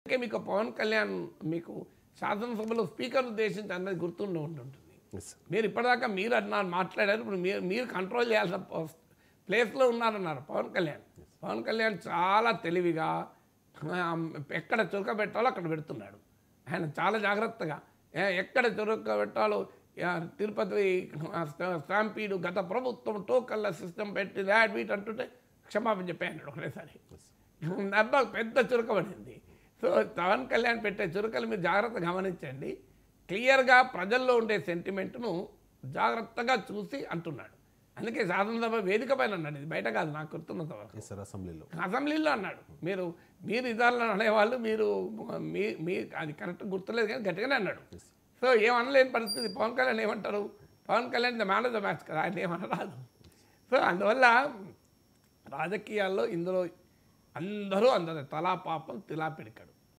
అందుకే మీకు పవన్ కళ్యాణ్ మీకు శాసనసభలో స్పీకర్ ఉద్దేశించి అన్నది గుర్తుండి ఉంటుంది. మీరు ఇప్పటిదాకా మీరు అన్నారు మాట్లాడారు, ఇప్పుడు మీరు కంట్రోల్ చేయాల్సిన ప్లేస్లో ఉన్నారన్నారు పవన్ కళ్యాణ్. పవన్ కళ్యాణ్ చాలా తెలివిగా ఎక్కడ చురక పెట్టాలో అక్కడ పెడుతున్నాడు. ఆయన చాలా జాగ్రత్తగా ఎక్కడ చురక పెట్టాలో తిరుపతి స్టాంపీడు గత ప్రభుత్వం టోకన్ల సిస్టమ్ పెట్టి దాట్ వీట్ అంటుంటే క్షమాపణ చెప్పాడు ఒకటేసారి. అబ్బా పెద్ద చురక పడింది. సో పవన్ కళ్యాణ్ పెట్టే చురకలు మీరు జాగ్రత్తగా గమనించండి. క్లియర్గా ప్రజల్లో ఉండే సెంటిమెంట్ను జాగ్రత్తగా చూసి అంటున్నాడు. అందుకే శాసనసభ వేదిక పైన అన్నాడు, ఇది బయట కాదు నాకు గుర్తున్నంత వరకు అసెంబ్లీలో అన్నాడు. మీరు ఇదాలను అనేవాళ్ళు మీరు అది కరెక్ట్ గుర్తులేదు కానీ గట్టిగానే అన్నాడు. సో ఏమనలేని పరిస్థితి. పవన్ కళ్యాణ్ ఏమంటారు, Pawan Kalyan the man of the match కదా, ఆయన ఏమనరాదు. సో అందువల్ల రాజకీయాల్లో ఇందులో అందరూ తలా పాపం తిలా పిడికాడు.